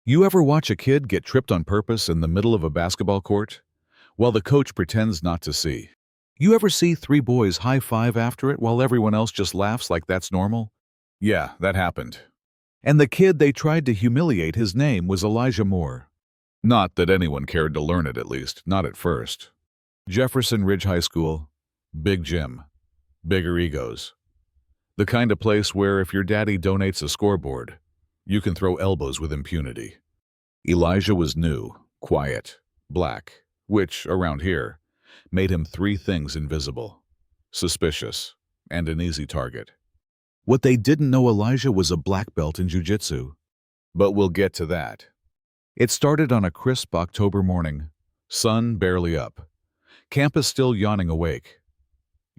You ever watch a kid get tripped on purpose in the middle of a basketball court? While the coach pretends not to see. You ever see three boys high-five after it while everyone else just laughs like that's normal? Yeah, that happened. And the kid they tried to humiliate, his name was Elijah Moore. Not that anyone cared to learn it, at least, not at first. Jefferson Ridge High School, big gym, bigger egos. The kind of place where if your daddy donates a scoreboard, you can throw elbows with impunity. Elijah was new, quiet, black, which, around here, made him three things invisible: suspicious, and an easy target. What they didn't know, Elijah was a black belt in Jiu-Jitsu. But we'll get to that. It started on a crisp October morning, sun barely up, campus still yawning awake.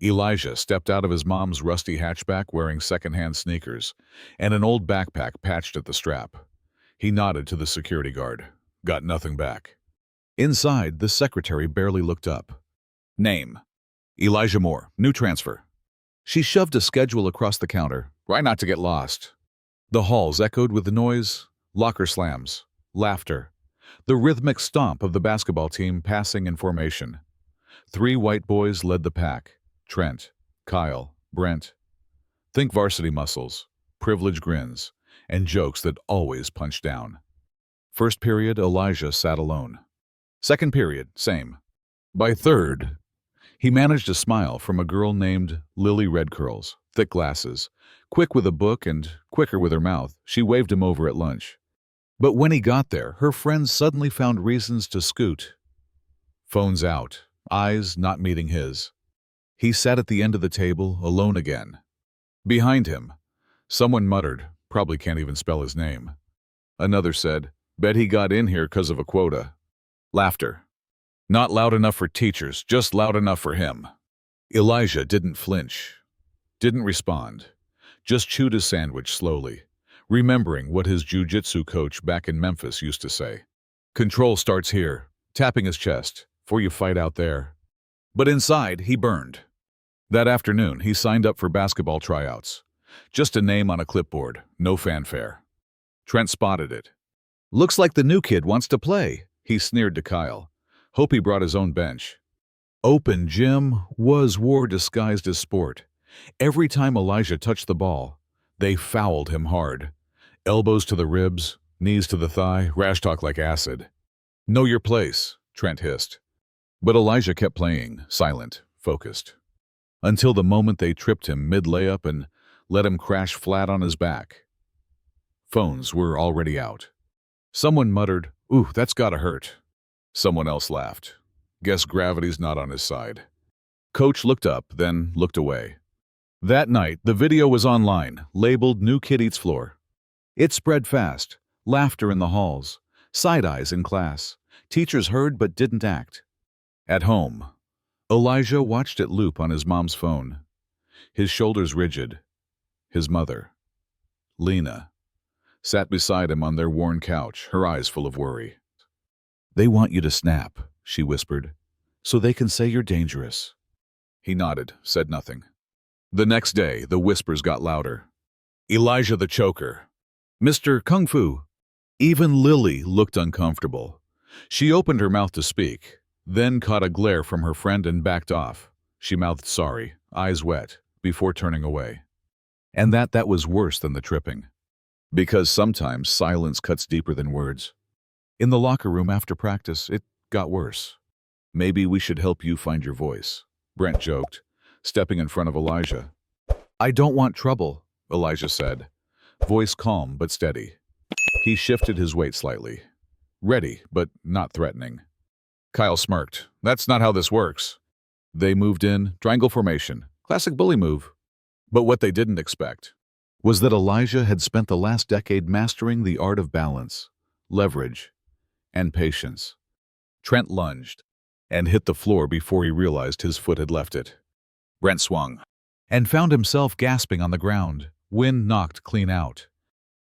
Elijah stepped out of his mom's rusty hatchback wearing secondhand sneakers and an old backpack patched at the strap. He nodded to the security guard. Got nothing back. Inside, the secretary barely looked up. Name: Elijah Moore, new transfer. She shoved a schedule across the counter. Try not to get lost. The halls echoed with the noise, locker slams, laughter, the rhythmic stomp of the basketball team passing in formation. Three white boys led the pack: Trent, Kyle, Brent. Think varsity muscles, privilege grins, and jokes that always punch down. First period, Elijah sat alone. Second period, same. By third, he managed a smile from a girl named Lily Redcurls, thick glasses, quick with a book and quicker with her mouth. She waved him over at lunch. But when he got there, her friends suddenly found reasons to scoot. Phones out, eyes not meeting his. He sat at the end of the table, alone again. Behind him, someone muttered, probably can't even spell his name. Another said, bet he got in here 'cause of a quota. Laughter. Not loud enough for teachers, just loud enough for him. Elijah didn't flinch, didn't respond, just chewed his sandwich slowly, remembering what his jiu-jitsu coach back in Memphis used to say. Control starts here, tapping his chest, for you fight out there. But inside, he burned. That afternoon, he signed up for basketball tryouts. Just a name on a clipboard, no fanfare. Trent spotted it. Looks like the new kid wants to play, he sneered to Kyle. Hope he brought his own bench. Open gym was war disguised as sport. Every time Elijah touched the ball, they fouled him hard. Elbows to the ribs, knees to the thigh, rash talk like acid. Know your place, Trent hissed. But Elijah kept playing, silent, focused. Until the moment they tripped him mid-layup and let him crash flat on his back. Phones were already out. Someone muttered, "Ooh, that's gotta hurt." Someone else laughed. Guess gravity's not on his side. Coach looked up, then looked away. That night, the video was online, labeled New Kid Eats Floor. It spread fast, laughter in the halls, side-eyes in class. Teachers heard but didn't act. At home, Elijah watched it loop on his mom's phone. His shoulders rigid. His mother, Lena, sat beside him on their worn couch, her eyes full of worry. They want you to snap, she whispered, so they can say you're dangerous. He nodded, said nothing. The next day, the whispers got louder. Elijah the choker. Mr. Kung Fu. Even Lily looked uncomfortable. She opened her mouth to speak, then caught a glare from her friend and backed off. She mouthed sorry, eyes wet, before turning away. And that was worse than the tripping. Because sometimes silence cuts deeper than words. In the locker room after practice, it got worse. Maybe we should help you find your voice, Brent joked, stepping in front of Elijah. I don't want trouble, Elijah said, voice calm but steady. He shifted his weight slightly. Ready, but not threatening. Kyle smirked. That's not how this works. They moved in, triangle formation, classic bully move. But what they didn't expect was that Elijah had spent the last decade mastering the art of balance, leverage, and patience. Trent lunged and hit the floor before he realized his foot had left it. Brent swung and found himself gasping on the ground, wind knocked clean out.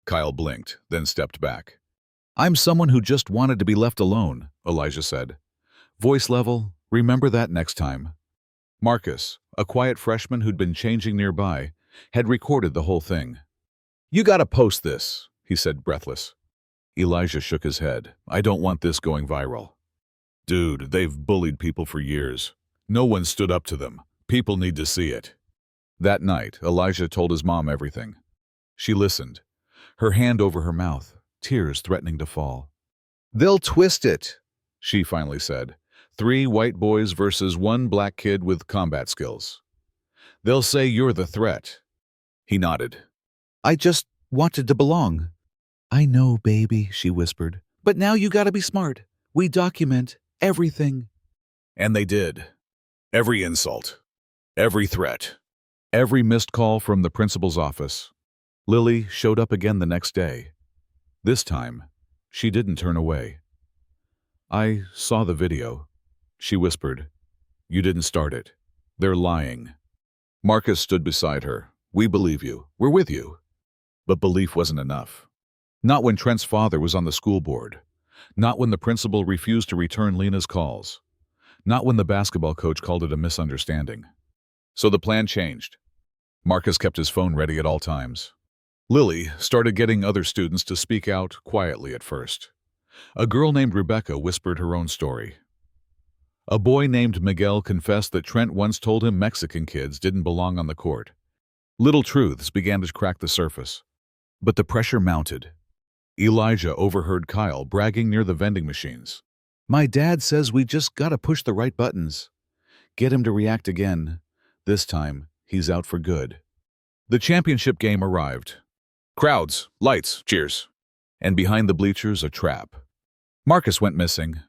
Kyle blinked, then stepped back. I'm someone who just wanted to be left alone, Elijah said. Voice level, remember that next time. Marcus, a quiet freshman who'd been changing nearby, had recorded the whole thing. You gotta post this, he said breathless. Elijah shook his head. I don't want this going viral. Dude, they've bullied people for years. No one stood up to them. People need to see it. That night, Elijah told his mom everything. She listened, her hand over her mouth, tears threatening to fall. They'll twist it, she finally said. 3 white boys versus 1 black kid with combat skills. They'll say you're the threat. He nodded. I just wanted to belong. I know, baby, she whispered. But now you gotta be smart. We document everything. And they did. Every insult. Every threat. Every missed call from the principal's office. Lily showed up again the next day. This time, she didn't turn away. I saw the video, she whispered. You didn't start it. They're lying. Marcus stood beside her. We believe you. We're with you. But belief wasn't enough. Not when Trent's father was on the school board. Not when the principal refused to return Lena's calls. Not when the basketball coach called it a misunderstanding. So the plan changed. Marcus kept his phone ready at all times. Lily started getting other students to speak out quietly at first. A girl named Rebecca whispered her own story. A boy named Miguel confessed that Trent once told him Mexican kids didn't belong on the court. Little truths began to crack the surface. But the pressure mounted. Elijah overheard Kyle bragging near the vending machines. My dad says we just gotta push the right buttons. Get him to react again. This time, he's out for good. The championship game arrived. Crowds, lights, cheers. And behind the bleachers, a trap. Marcus went missing.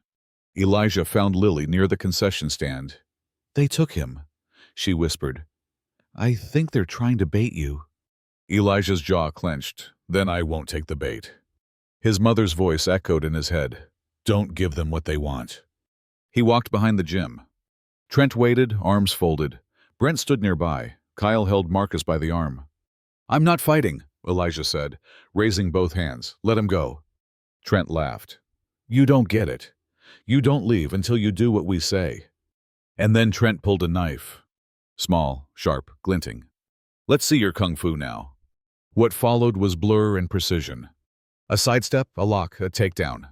Elijah found Lily near the concession stand. They took him, she whispered. I think they're trying to bait you. Elijah's jaw clenched. Then I won't take the bait. His mother's voice echoed in his head. Don't give them what they want. He walked behind the gym. Trent waited, arms folded. Brent stood nearby. Kyle held Marcus by the arm. I'm not fighting, Elijah said, raising both hands. Let him go. Trent laughed. You don't get it. You don't leave until you do what we say. And then Trent pulled a knife. Small, sharp, glinting. Let's see your kung fu now. What followed was blur and precision. A sidestep, a lock, a takedown.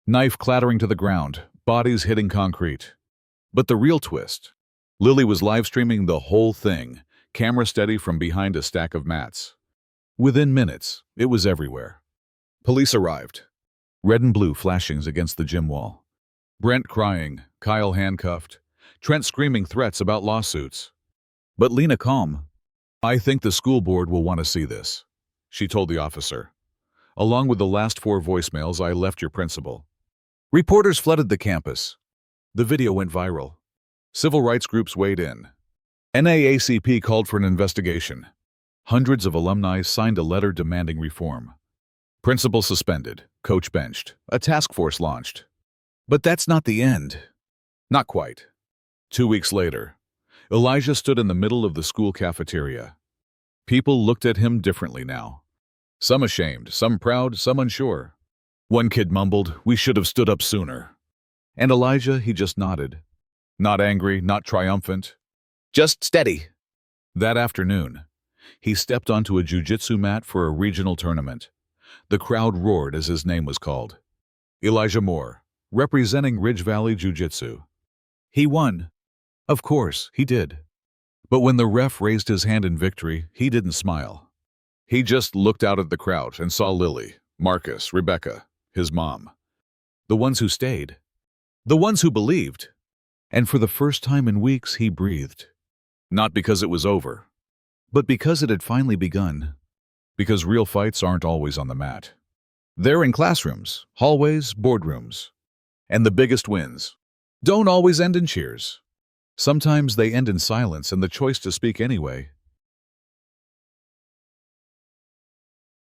Knife clattering to the ground, bodies hitting concrete. But the real twist. Lily was live streaming the whole thing, camera steady from behind a stack of mats. Within minutes, it was everywhere. Police arrived. Red and blue flashings against the gym wall. Brent crying, Kyle handcuffed, Trent screaming threats about lawsuits. But Lena calm. I think the school board will want to see this, she told the officer. Along with the last 4 voicemails, I left your principal. Reporters flooded the campus. The video went viral. Civil rights groups weighed in. NAACP called for an investigation. Hundreds of alumni signed a letter demanding reform. Principal suspended, coach benched, a task force launched. But that's not the end. Not quite. 2 weeks later, Elijah stood in the middle of the school cafeteria. People looked at him differently now. Some ashamed, some proud, some unsure. One kid mumbled, we should have stood up sooner. And Elijah, he just nodded. Not angry, not triumphant. Just steady. That afternoon, he stepped onto a jiu-jitsu mat for a regional tournament. The crowd roared as his name was called. Elijah Moore, representing Ridge Valley Jiu-Jitsu. He won. Of course, he did. But when the ref raised his hand in victory, he didn't smile. He just looked out at the crowd and saw Lily, Marcus, Rebecca, his mom. The ones who stayed. The ones who believed. And for the first time in weeks, he breathed. Not because it was over, but because it had finally begun. Because real fights aren't always on the mat. They're in classrooms, hallways, boardrooms. And the biggest wins don't always end in cheers. Sometimes they end in silence and the choice to speak anyway.